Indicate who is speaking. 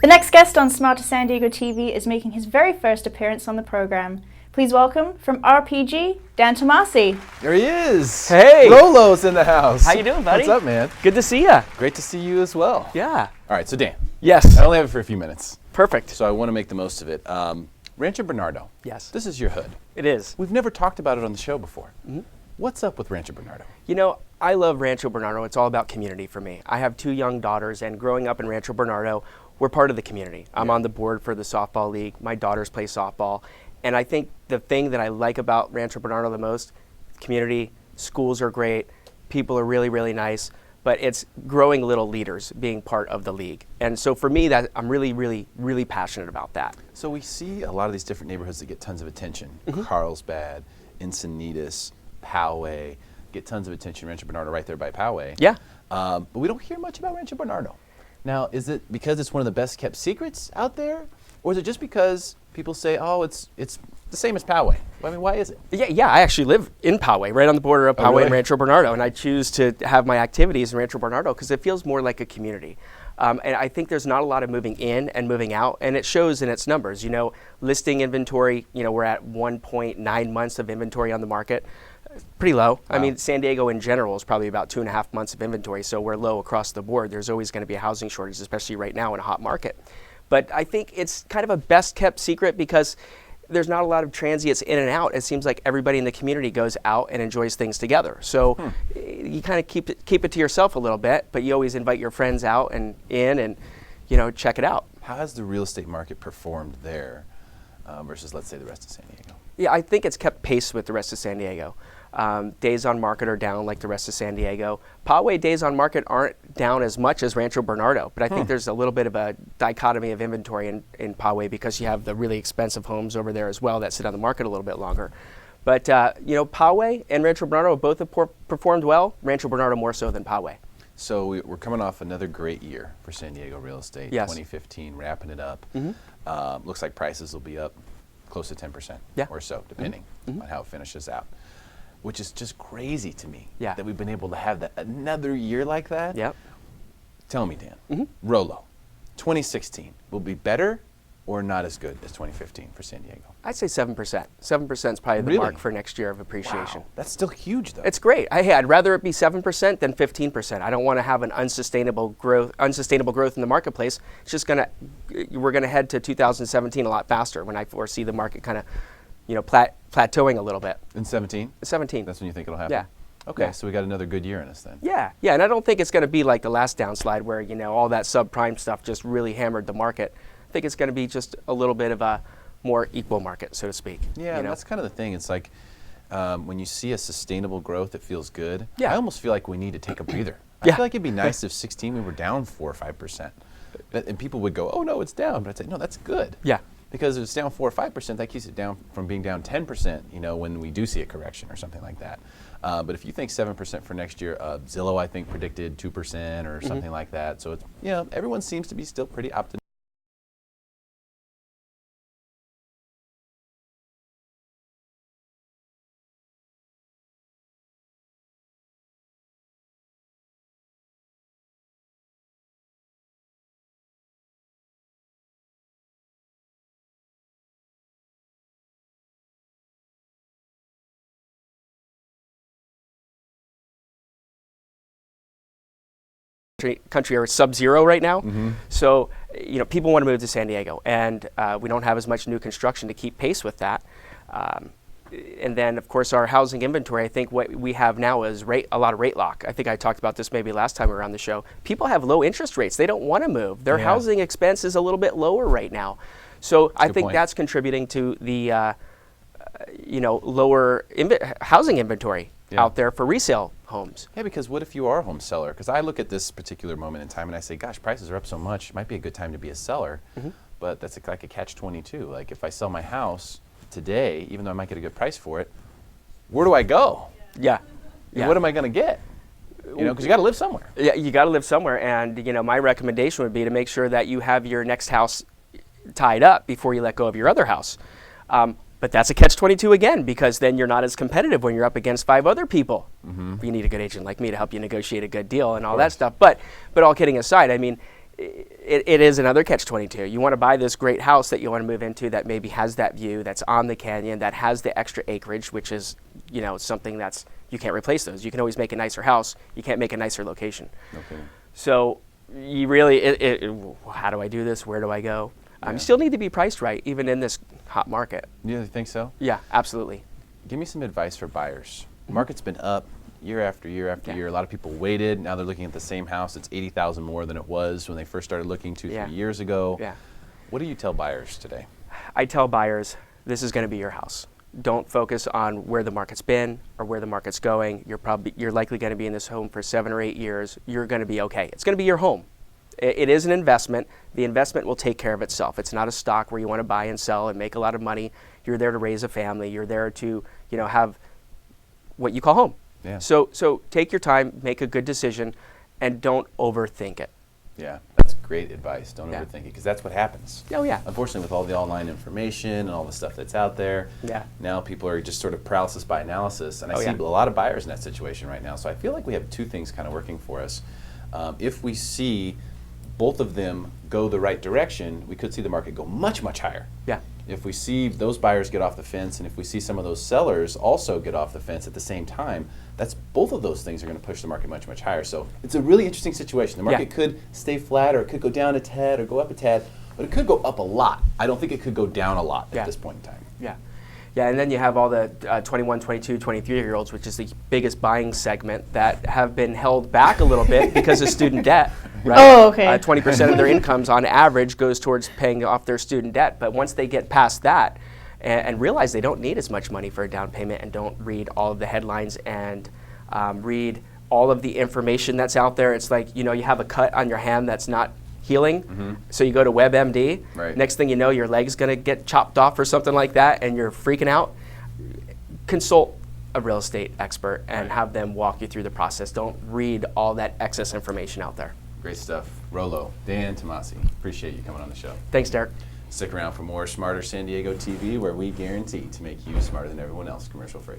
Speaker 1: The next guest on Smarter San Diego TV is making his very first appearance on the program. Please welcome, from RPG, Dan Tomasi.
Speaker 2: There he is.
Speaker 3: Hey.
Speaker 2: Lolo's in the house.
Speaker 3: How you doing, buddy?
Speaker 2: What's up, man?
Speaker 3: Good to see ya.
Speaker 2: Great to see you as well.
Speaker 3: Yeah.
Speaker 2: All right, so Dan.
Speaker 3: Yes.
Speaker 2: I only have it for a few minutes,
Speaker 3: Perfect.
Speaker 2: so I want to make the most of it. Rancho Bernardo.
Speaker 3: Yes.
Speaker 2: This is your hood.
Speaker 3: It is.
Speaker 2: We've never talked about it on the show before. What's up with Rancho Bernardo?
Speaker 3: You know, I love Rancho Bernardo. It's all about community for me. I have 2 young daughters, and growing up in Rancho Bernardo, we're part of the community. I'm on the board for the softball league. My daughters play softball. And I think the thing that I like about Rancho Bernardo the most, community, schools are great, people are really, really nice, but it's growing little leaders being part of the league. And so for me, that I'm really, really, really passionate about that.
Speaker 2: So we see a lot of these different neighborhoods that get tons of attention. Carlsbad, Encinitas, Poway, get tons of attention. Rancho Bernardo right there by Poway.
Speaker 3: Yeah.
Speaker 2: But we don't hear much about Rancho Bernardo. Now, is it because it's one of the best kept secrets out there? Or is it just because people say, oh, it's the same as Poway? I mean, why is it?
Speaker 3: Yeah, I actually live in Poway, right on the border of Poway
Speaker 2: really?
Speaker 3: and Rancho Bernardo, and I choose to have my activities in Rancho Bernardo because it feels more like a community. And I think there's not a lot of moving in and moving out, and it shows in its numbers. You know, listing inventory, you know, we're at 1.9 months of inventory on the market. Pretty low. Wow. I mean, San Diego in general is probably about 2.5 months of inventory, so we're low across the board. There's always going to be a housing shortage, especially right now in a hot market. But I think it's kind of a best kept secret because there's not a lot of transients in and out. It seems like everybody in the community goes out and enjoys things together. So you kind of keep it to yourself a little bit, but you always invite your friends out and in and, you know, check it out.
Speaker 2: How has the real estate market performed there versus, let's say, the rest of San Diego?
Speaker 3: Yeah, I think it's kept pace with the rest of San Diego. Days on market are down like the rest of San Diego. Poway days on market aren't down as much as Rancho Bernardo, but I think there's a little bit of a dichotomy of inventory in Poway because you have the really expensive homes over there as well that sit on the market a little bit longer. But you know, Poway and Rancho Bernardo both have performed well. Rancho Bernardo more so than Poway.
Speaker 2: So we're coming off another great year for San Diego real estate.
Speaker 3: Yes.
Speaker 2: 2015, wrapping it up. Looks like prices will be up close to 10% or so, depending on how it finishes out. Which is just crazy to me that we've been able to have that another year like that.
Speaker 3: Yep.
Speaker 2: Tell me, Dan, Rolo, 2016 will be better or not as good as 2015 for San Diego?
Speaker 3: I'd say 7%. 7% is probably the mark for next year of appreciation.
Speaker 2: Wow. That's still huge, though.
Speaker 3: It's great. I'd rather it be 7% than 15%. I don't want to have an unsustainable growth in the marketplace. It's just we're gonna head to 2017 a lot faster when I foresee the market kind of, you know, plateauing a little bit.
Speaker 2: In 17?
Speaker 3: 17.
Speaker 2: That's when you think it'll happen?
Speaker 3: Yeah.
Speaker 2: Okay, so we got another good year in us then.
Speaker 3: Yeah, and I don't think it's going to be like the last downslide where, you know, all that subprime stuff just really hammered the market. I think it's going to be just a little bit of a more equal market, so to speak.
Speaker 2: Yeah,
Speaker 3: you know?
Speaker 2: That's kind of the thing. It's like when you see a sustainable growth that feels good,
Speaker 3: Yeah.
Speaker 2: I almost feel like we need to take a breather. I
Speaker 3: Yeah.
Speaker 2: feel like it'd be nice if 16 we were down 4 or 5%. And people would go, oh, no, it's down. But I'd say, no, that's good.
Speaker 3: Yeah.
Speaker 2: Because if it's down 4 or 5%, that keeps it down from being down 10%, you know, when we do see a correction or something like that. But if you think 7% for next year, Zillow, I think, predicted 2% or something like that. So, it's, you know, everyone seems to be still pretty optimistic.
Speaker 3: Country are sub-zero right now. So, you know, people want to move to San Diego, and we don't have as much new construction to keep pace with that. And then, of course, our housing inventory, I think what we have now is a lot of rate lock. I think I talked about this maybe last time we were on the show. People have low interest rates. They don't want to move. Their housing expense is a little bit lower right now. So I think that's contributing to the, you know, lower housing inventory out there for resale homes.
Speaker 2: Yeah, because what if you are a home seller? Because I look at this particular moment in time and I say, gosh, prices are up so much. It might be a good time to be a seller. But that's like a catch-22. Like if I sell my house today, even though I might get a good price for it, where do I go?
Speaker 3: Yeah.
Speaker 2: What am I going to get? You know, because you got to live somewhere.
Speaker 3: Yeah, you got to live somewhere. And, you know, my recommendation would be to make sure that you have your next house tied up before you let go of your other house. But that's a catch-22 again, because then you're not as competitive when you're up against 5 other people. You need a good agent like me to help you negotiate a good deal and all that stuff. But all kidding aside, I mean, it is another catch-22. You want to buy this great house that you want to move into that maybe has that view, that's on the canyon, that has the extra acreage, which is, something that's, you can't replace those. You can always make a nicer house. You can't make a nicer location.
Speaker 2: Okay.
Speaker 3: So you really, how do I do this? Where do I go? You still need to be priced right, even in this hot market.
Speaker 2: You think so?
Speaker 3: Yeah, absolutely.
Speaker 2: Give me some advice for buyers. The market's been up year after year after year. A lot of people waited. Now they're looking at the same house. It's $80,000 more than it was when they first started looking 2-3 years ago.
Speaker 3: Yeah.
Speaker 2: What do you tell buyers today?
Speaker 3: I tell buyers, this is going to be your house. Don't focus on where the market's been or where the market's going. You're likely going to be in this home for 7 or 8 years. You're going to be okay. It's going to be your home. It is an investment. The investment will take care of itself. It's not a stock where you want to buy and sell and make a lot of money. You're there to raise a family. You're there to, have what you call home.
Speaker 2: Yeah.
Speaker 3: So take your time, make a good decision, and don't overthink it.
Speaker 2: Yeah, that's great advice. Don't overthink it, because that's what happens.
Speaker 3: Oh, yeah.
Speaker 2: Unfortunately, with all the online information and all the stuff that's out there, now people are just sort of paralysis by analysis. And I see a lot of buyers in that situation right now. So I feel like we have two things kind of working for us. If we see both of them go the right direction, we could see the market go much, much higher.
Speaker 3: Yeah.
Speaker 2: If we see those buyers get off the fence, and if we see some of those sellers also get off the fence at the same time, both of those things are going to push the market much, much higher. So it's a really interesting situation. The market could stay flat, or it could go down a tad, or go up a tad, but it could go up a lot. I don't think it could go down a lot at this point in time.
Speaker 3: Yeah. Yeah, and then you have all the 21, 22, 23-year-olds, which is the biggest buying segment, that have been held back a little bit because of student debt. Right?
Speaker 1: Oh, okay.
Speaker 3: 20% of their incomes on average goes towards paying off their student debt. But once they get past that and realize they don't need as much money for a down payment, and don't read all of the headlines and read all of the information that's out there, it's like, you have a cut on your hand that's not healing, so you go to WebMD.
Speaker 2: Right.
Speaker 3: Next thing you know, your leg's going to get chopped off or something like that, and you're freaking out. Consult a real estate expert and have them walk you through the process. Don't read all that excess information out there.
Speaker 2: Great stuff. Rolo, Dan Tomasi, appreciate you coming on the show.
Speaker 3: Thanks, Derek.
Speaker 2: Stick around for more Smarter San Diego TV, where we guarantee to make you smarter than everyone else, commercial free.